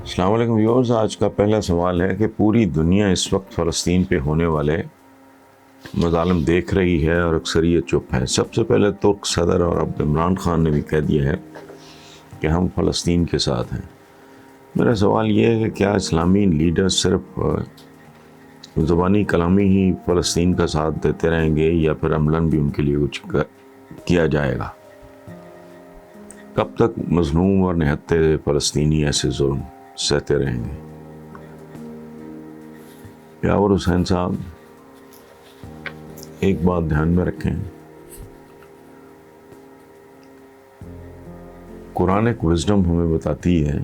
السلام علیکم ویورز، آج کا پہلا سوال ہے کہ پوری دنیا اس وقت فلسطین پہ ہونے والے مظالم دیکھ رہی ہے اور اکثریت چپ ہے۔ سب سے پہلے ترک صدر اور اب عمران خان نے بھی کہہ دیا ہے کہ ہم فلسطین کے ساتھ ہیں۔ میرا سوال یہ ہے کہ کیا اسلامی لیڈر صرف زبانی کلامی ہی فلسطین کا ساتھ دیتے رہیں گے یا پھر عملاً بھی ان کے لیے کچھ کیا جائے گا؟ کب تک مظلوم اور نہتے فلسطینی ایسے ظلم سہتے رہیں گے؟ یاور حسین صاحب، ایک بات دھیان میں رکھیں، قرآن ایک وزڈم ہمیں بتاتی ہے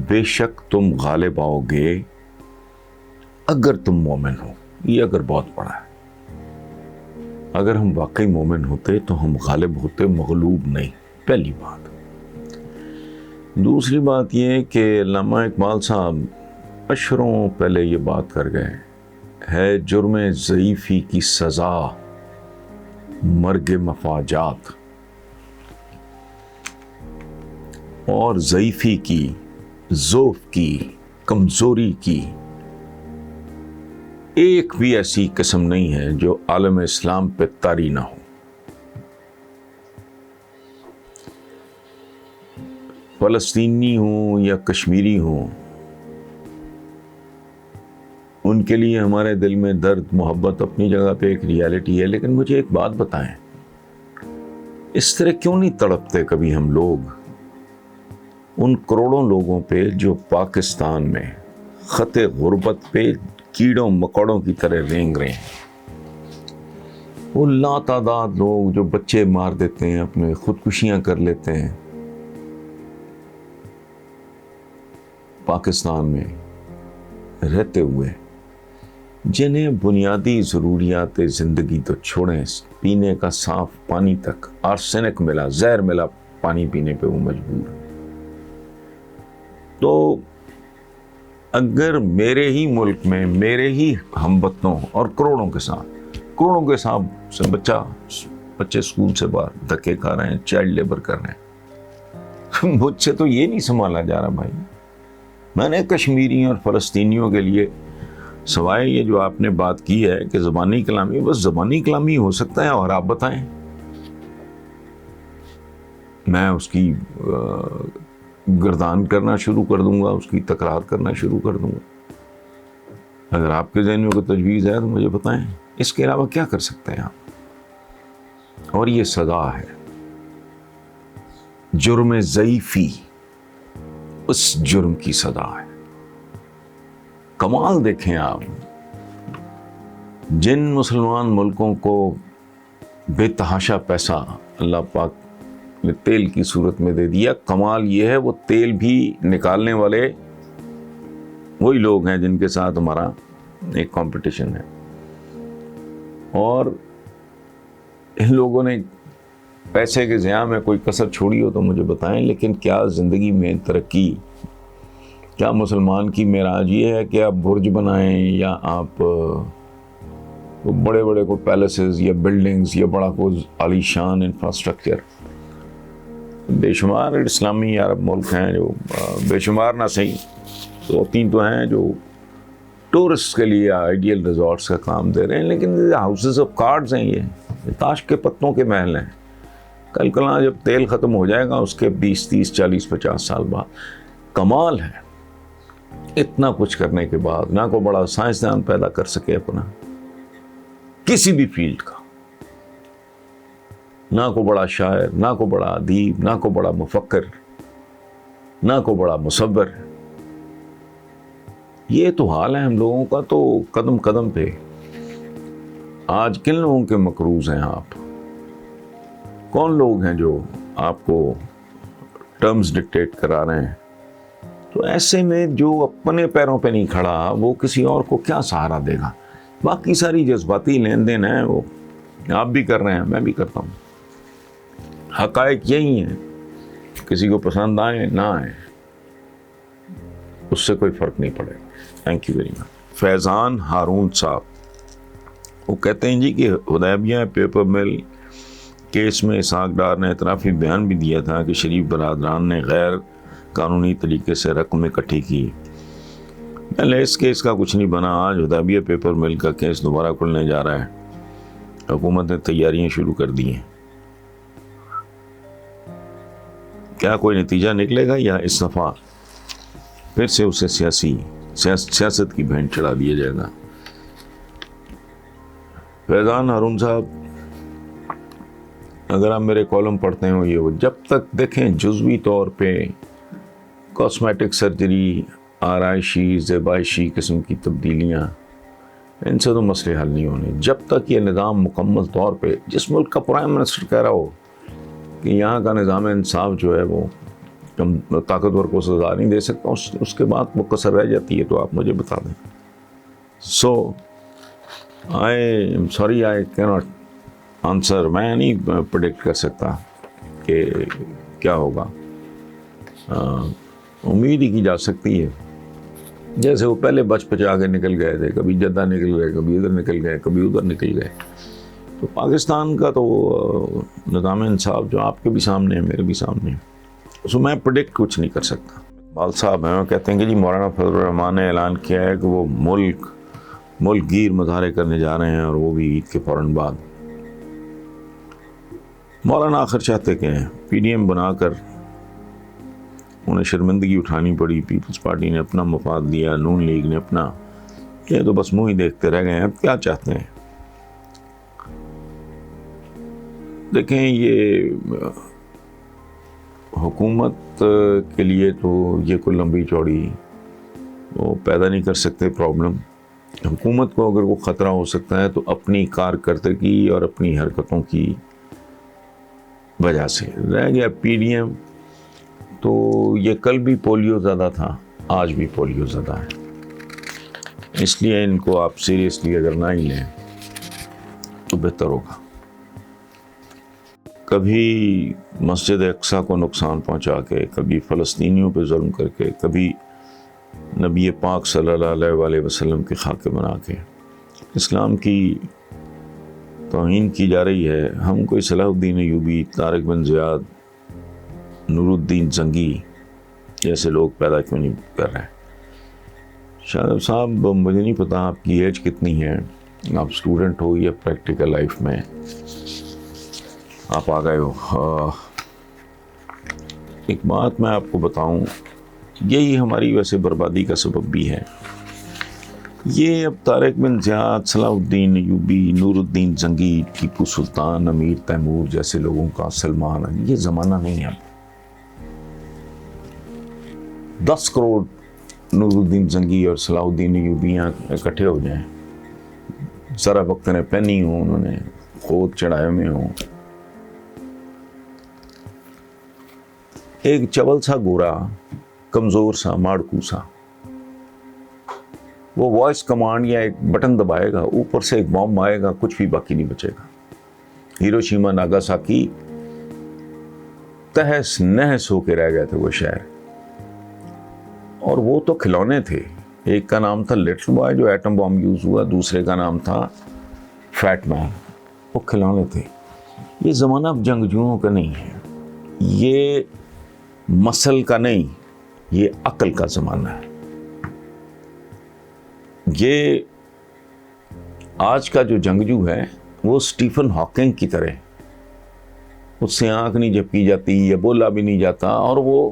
بے شک تم غالب آؤ گے اگر تم مومن ہو۔ یہ اگر بہت بڑا ہے۔ اگر ہم واقعی مومن ہوتے تو ہم غالب ہوتے، مغلوب نہیں، پہلی بات۔ دوسری بات یہ کہ علامہ اقبال صاحب اشروں پہلے یہ بات کر گئے، ہے جرم ضعیفی کی سزا مرگ مفاجات، اور ضعیفی کی، ضعف کی، کمزوری کی ایک بھی ایسی قسم نہیں ہے جو عالم اسلام پہ طاری نہ ہو۔ فلسطینی ہوں یا کشمیری ہوں، ان کے لیے ہمارے دل میں درد، محبت اپنی جگہ پہ ایک ریالٹی ہے، لیکن مجھے ایک بات بتائیں، اس طرح کیوں نہیں تڑپتے کبھی ہم لوگ ان کروڑوں لوگوں پہ جو پاکستان میں خط غربت پہ کیڑوں مکوڑوں کی طرح رینگ رہے ہیں؟ وہ لاتعداد لوگ جو بچے مار دیتے ہیں، اپنے خودکشیاں کر لیتے ہیں پاکستان میں رہتے ہوئے، جنہیں بنیادی ضروریات زندگی تو چھوڑیں، پینے کا صاف پانی تک آرسینک ملا، زہر ملا پانی پینے پہ وہ مجبور۔ تو اگر میرے ہی ملک میں میرے ہی ہموطنوں اور کروڑوں کے ساتھ سے بچے اسکول سے باہر دھکے کھا رہے ہیں، چائلڈ لیبر کر رہے ہیں، مجھ سے تو یہ نہیں سنبھالا جا رہا بھائی۔ میں نے کشمیریوں اور فلسطینیوں کے لیے، سوائے یہ جو آپ نے بات کی ہے کہ زبانی کلامی، بس زبانی کلامی ہو سکتا ہے، اور آپ بتائیں، میں اس کی گردان کرنا شروع کر دوں گا، اس کی تکرار کرنا شروع کر دوں گا۔ اگر آپ کے ذہن میں کوئی تجویز ہے تو مجھے بتائیں، اس کے علاوہ کیا کر سکتے ہیں آپ؟ اور یہ سزا ہے، جرم ضعیفی، اس جرم کی سزا ہے۔ کمال دیکھیں آپ، جن مسلمان ملکوں کو بے تحاشا پیسہ اللہ پاک نے تیل کی صورت میں دے دیا، کمال یہ ہے وہ تیل بھی نکالنے والے وہی لوگ ہیں جن کے ساتھ ہمارا ایک کمپٹیشن ہے، اور ان لوگوں نے پیسے کے ضیاع میں کوئی کسر چھوڑی ہو تو مجھے بتائیں۔ لیکن کیا زندگی میں ترقی، کیا مسلمان کی معراج یہ ہے کہ آپ برج بنائیں یا آپ بڑے بڑے کوئی پیلسز یا بلڈنگز یا بڑا کوئی عالی شان انفراسٹرکچر؟ بے شمار اسلامی عرب ملک ہیں جو بے شمار نہ صحیح، 2-3 تو ہیں جو ٹورسٹ کے لیے آئیڈیل ریزورٹس کا کام دے رہے ہیں، لیکن ہاؤسز آف کارڈز ہیں، یہ تاش کے پتوں کے محل ہیں۔ کل کلاں جب تیل ختم ہو جائے گا اس کے 20, 30, 40, 50 سال بعد، کمال ہے اتنا کچھ کرنے کے بعد نہ کو بڑا سائنسدان پیدا کر سکے اپنا کسی بھی فیلڈ کا، نہ کو بڑا شاعر، نہ کو بڑا ادیب، نہ کو بڑا مفکر، نہ کو بڑا مصور۔ یہ تو حال ہے ہم لوگوں کا۔ تو قدم قدم پہ آج کن لوگوں کے مقروض ہیں آپ؟ کون لوگ ہیں جو آپ کو ٹرمز ڈکٹیٹ کرا رہے ہیں؟ تو ایسے میں جو اپنے پیروں پہ نہیں کھڑا وہ کسی اور کو کیا سہارا دے گا؟ باقی ساری جذباتی لین دین ہے، وہ آپ بھی کر رہے ہیں، میں بھی کرتا ہوں۔ حقائق یہی ہیں، کسی کو پسند آئے نہ آئے اس سے کوئی فرق نہیں پڑے گا۔ Thank you very much. Faizan Haroon sahab وہ کہتے ہیں جی کہ حدیبیہ پیپر مل کیس میں اسحاق ڈار نے اعترافی بیان بھی دیا تھا کہ شریف برادران نے غیر قانونی طریقے سے رقم اکٹھی کی. پہلے اس کیس کا کچھ نہیں بنا. آج حدیبیہ پیپر مل کا کیس دوبارہ کھلنے جا رہا ہے. حکومت نے تیاریاں شروع کر دی ہیں. کیا کوئی نتیجہ نکلے گا یا اس دفعہ پھر سے اسے سیاست کی بھینٹ چڑھا دیا جائے گا؟ فیضان ہارون صاحب، اگر آپ میرے کالم پڑھتے ہو، یہ جب تک دیکھیں جزوی طور پہ کاسمیٹک سرجری، آرائشی زیبائشی قسم کی تبدیلیاں، ان سے تو مسئلے حل نہیں ہونے. جب تک یہ نظام مکمل طور پہ، جس ملک کا پرائم منسٹر کہہ رہا ہو کہ یہاں کا نظام انصاف جو ہے وہ طاقتور کو سزا نہیں دے سکتا، اس کے بعد وہ کسر رہ جاتی ہے تو آپ مجھے بتا دیں. سو آئی ایم سوری، آئی کی ناٹ آنسر. میں نہیں پریڈکٹ کر سکتا کہ کیا ہوگا. امید ہی کی جا سکتی ہے. جیسے وہ پہلے بچ بچا کے نکل گئے تھے، کبھی جدہ نکل گئے، کبھی ادھر نکل گئے، کبھی ادھر نکل گئے. تو پاکستان کا تو نظام انصاف جو آپ کے بھی سامنے ہے، میرے بھی سامنے ہے، اس میں پریڈکٹ کچھ نہیں کر سکتا. اقبال صاحب ہیں، وہ کہتے ہیں کہ جی مولانا فضل الرحمان نے اعلان کیا ہے کہ وہ ملک گیر مظاہرے کرنے جا رہے ہیں، اور وہ بھی عید کے فوراً بعد. مولانا آخر چاہتے کہ ہیں پی ڈی ایم بنا کر انہیں شرمندگی اٹھانی پڑی. پیپلز پارٹی نے اپنا مفاد لیا، نون لیگ نے اپنا. یہ تو بس منہ ہی دیکھتے رہ گئے ہیں. اب کیا چاہتے ہیں؟ دیکھیں، یہ حکومت کے لیے تو یہ کوئی لمبی چوڑی وہ پیدا نہیں کر سکتے پرابلم. حکومت کو اگر وہ خطرہ ہو سکتا ہے تو اپنی کارکردگی اور اپنی حرکتوں کی وجہ سے. رہ گیا پی ڈی ایم، تو یہ کل بھی پولیو زدہ تھا، آج بھی پولیو زدہ ہے. اس لیے ان کو آپ سیریسلی اگر نہ ہی لیں تو بہتر ہوگا. کبھی مسجد اقصیٰ کو نقصان پہنچا کے، کبھی فلسطینیوں پہ ظلم کر کے، کبھی نبی پاک صلی اللہ علیہ وسلم کے خاکے بنا کے اسلام کی توہین کی جا رہی ہے. ہم کوئی صلاح الدین ایوبی، طارق بن زیاد، نور الدین زنگی جیسے لوگ پیدا کیوں نہیں کر رہے ہیں؟ شاہ صاحب، مجھے نہیں پتا آپ کی ایج کتنی ہے، آپ اسٹوڈنٹ ہو یا پریکٹیکل لائف میں آپ آ گئے ہو. ایک بات میں آپ کو بتاؤں، یہی ہماری ویسے بربادی کا سبب بھی ہے. یہ اب طارق بن زیاد، صلاح الدین ایوبی، نور الدین زنگی، ٹیپو سلطان، امیر تیمور جیسے لوگوں کا، سلمان، یہ زمانہ نہیں ہے. 10 کروڑ نور الدین زنگی اور صلاح الدین ایوبی اکٹھے ہو جائیں، ذرا وقت نے پہنی ہوں، انہوں نے خود چڑھائے میں ہوں. ایک چول سا گورا، کمزور سا، ماڑکو سا، وہ وائس کمانڈ یا ایک بٹن دبائے گا، اوپر سے ایک بم آئے گا، کچھ بھی باقی نہیں بچے گا. ہیروشیما ناگاساکی تہس نہس ہو کے رہ گئے تھے وہ شہر. اور وہ تو کھلونے تھے. ایک کا نام تھا لٹل بوائے جو ایٹم بم یوز ہوا، دوسرے کا نام تھا فیٹ مین. وہ کھلونے تھے. یہ زمانہ اب جنگجوؤں کا نہیں ہے، یہ مسل کا نہیں، یہ عقل کا زمانہ ہے. یہ آج کا جو جنگجو ہے وہ سٹیفن ہاکنگ کی طرح، اس سے آنکھ نہیں جھپکی جاتی یا بولا بھی نہیں جاتا، اور وہ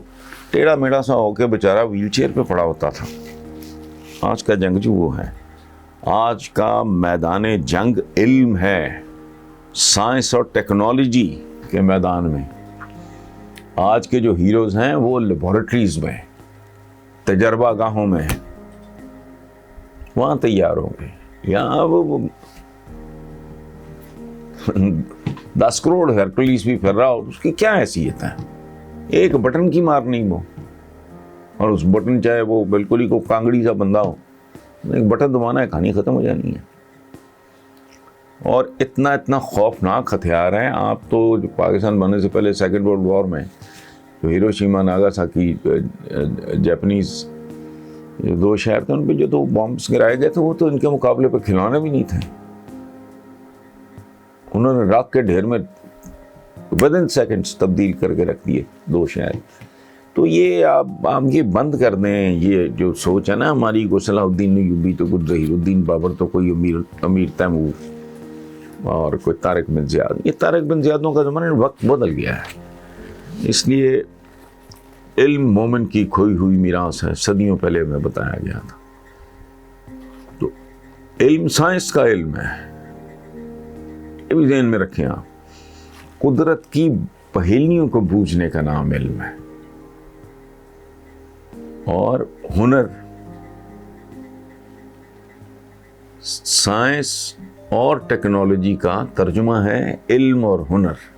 ٹیڑھا میڑھا سا ہو کے بیچارہ ویل چیئر پہ پڑا ہوتا تھا. آج کا جنگجو وہ ہے. آج کا میدان جنگ علم ہے، سائنس اور ٹیکنالوجی کے میدان میں. آج کے جو ہیروز ہیں وہ لیبارٹریز میں، تجربہ گاہوں میں ہیں، وہاں تیار ہوں گے. یہاں وہ 10 کروڑ ہرکولیس بھی پھر رہا ہو، اس کی کیا حیثیت ہے؟ ایک بٹن کی مار نہیں وہ. اور اس بٹن چاہے وہ بالکل ہی کو کانگڑی سا بندہ ہو، ایک بٹن دبانا ہے، کہانی ختم ہو جانی ہے. اور اتنا خوفناک ہتھیار ہے. آپ تو پاکستان بننے سے پہلے سیکنڈ ورلڈ وار میں جو ہیروشیما ناگاساکی جاپنیز جو 2 شہر تھے، ان پہ جو 2 بمبس گرائے گئے تھے، وہ تو ان کے مقابلے پہ کھلونے بھی نہیں تھے. انہوں نے راک کے ڈھیر میں ودن سیکنڈز تبدیل کر کے رکھ دیے 2 شہر. تو یہ آپ یہ بند کر دیں، یہ جو سوچ ہے نا ہماری کو صلاح الدین ایوبی تو کوئی ظہیر الدین بابر تو کوئی امیر تیمور اور کوئی طارق بن زیاد، یہ طارق بن زیادوں کا زمانہ وقت بدل گیا ہے، اس لیے علم مومن کی کھوئی ہوئی میراث ہے، صدیوں پہلے میں بتایا گیا تھا۔ تو علم سائنس کا علم ہے، یہ بھی ذہن میں رکھیں آپ، قدرت کی پہیلیوں کو بوجھنے کا نام علم ہے، اور ہنر سائنس اور ٹیکنالوجی کا ترجمہ ہے علم اور ہنر۔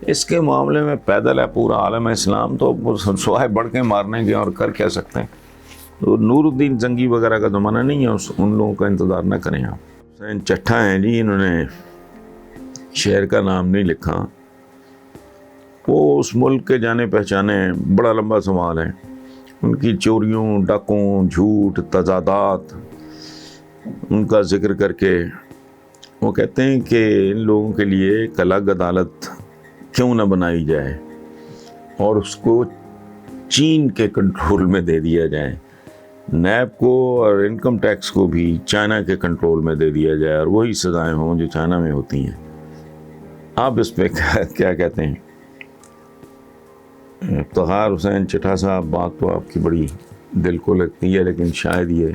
اس کے معاملے میں پیدل ہے پورا عالم اسلام، تو سوائے بڑھ کے مارنے کے اور کر کیا سکتے ہیں۔ تو نور الدین زنگی وغیرہ کا زمانہ نہیں ہے، ان لوگوں کا انتظار نہ کریں آپ۔ حسین چٹھا ہیں جی، انہوں نے شہر کا نام نہیں لکھا، وہ اس ملک کے جانے پہچانے بڑا لمبا سوال ہے، ان کی چوریوں، ڈاکوں، جھوٹ، تضادات، ان کا ذکر کر کے وہ کہتے ہیں کہ ان لوگوں کے لیے ایک الگ عدالت کیوں نہ بنائی جائے اور اس کو چین کے کنٹرول میں دے دیا جائے، نیب کو اور انکم ٹیکس کو بھی چائنا کے کنٹرول میں دے دیا جائے، اور وہی سزائیں ہوں جو چائنا میں ہوتی ہیں۔ آپ اس پہ کیا کہتے ہیں؟ افتخار حسین چٹھا صاحب، بات تو آپ کی بڑی دل کو لگتی ہے، لیکن شاید یہ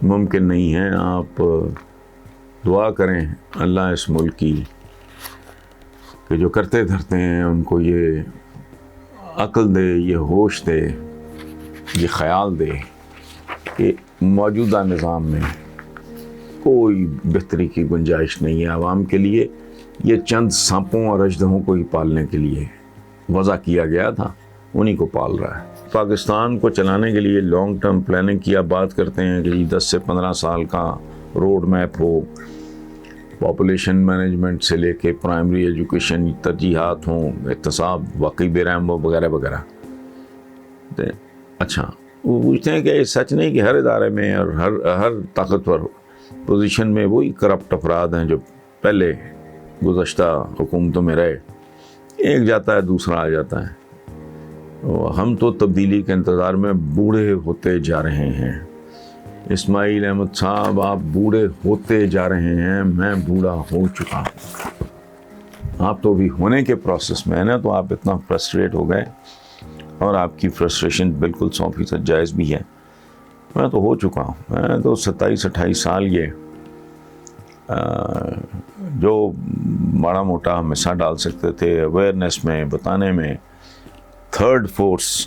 ممکن نہیں ہے۔ آپ دعا کریں اللہ اس ملک کی کہ جو کرتے دھرتے ہیں ان کو یہ عقل دے، یہ ہوش دے، یہ خیال دے کہ موجودہ نظام میں کوئی بہتری کی گنجائش نہیں ہے عوام کے لیے، یہ چند سانپوں اور اژدہوں کو ہی پالنے کے لیے وضع کیا گیا تھا، انہی کو پال رہا ہے۔ پاکستان کو چلانے کے لیے لانگ ٹرم پلاننگ کی آپ بات کرتے ہیں کہ 10 سے 15 سال کا روڈ میپ ہو، پاپولیشن مینجمنٹ سے لے کے پرائمری ایجوکیشن ترجیحات ہوں، اقتصاد واقعی بے رحم ہو، وغیرہ وغیرہ۔ اچھا، وہ پوچھتے ہیں کہ یہ سچ نہیں کہ ہر ادارے میں اور ہر طاقتور پوزیشن میں وہی کرپٹ افراد ہیں جو پہلے گزشتہ حکومتوں میں رہے، ایک جاتا ہے دوسرا آ جاتا ہے۔ ہم تو تبدیلی کے انتظار میں بوڑھے ہوتے جا رہے ہیں۔ اسماعیل احمد صاحب، آپ بوڑھے ہوتے جا رہے ہیں، میں بوڑھا ہو چکا ہوں۔ آپ تو بھی ہونے کے پروسیس میں ہیں نا، تو آپ اتنا فرسٹریٹ ہو گئے، اور آپ کی فرسٹریشن بالکل 100% جائز بھی ہے۔ میں تو ہو چکا ہوں، میں تو 27-28 سال یہ جو بڑا موٹا ہم حصہ ڈال سکتے تھے اویئرنیس میں، بتانے میں، تھرڈ فورس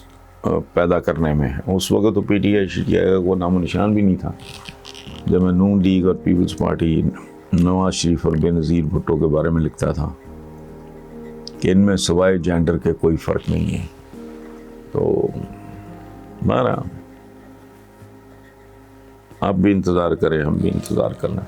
پیدا کرنے میں، اس وقت تو پی ٹی آئی کا کوئی نام و نشان بھی نہیں تھا۔ جب میں نون لیگ اور پیپلز پارٹی نواز شریف اور بے نظیر بھٹو کے بارے میں لکھتا تھا کہ ان میں سوائے جینڈر کے کوئی فرق نہیں ہے، تو ہمارا آپ بھی انتظار کریں، ہم بھی انتظار کرنا۔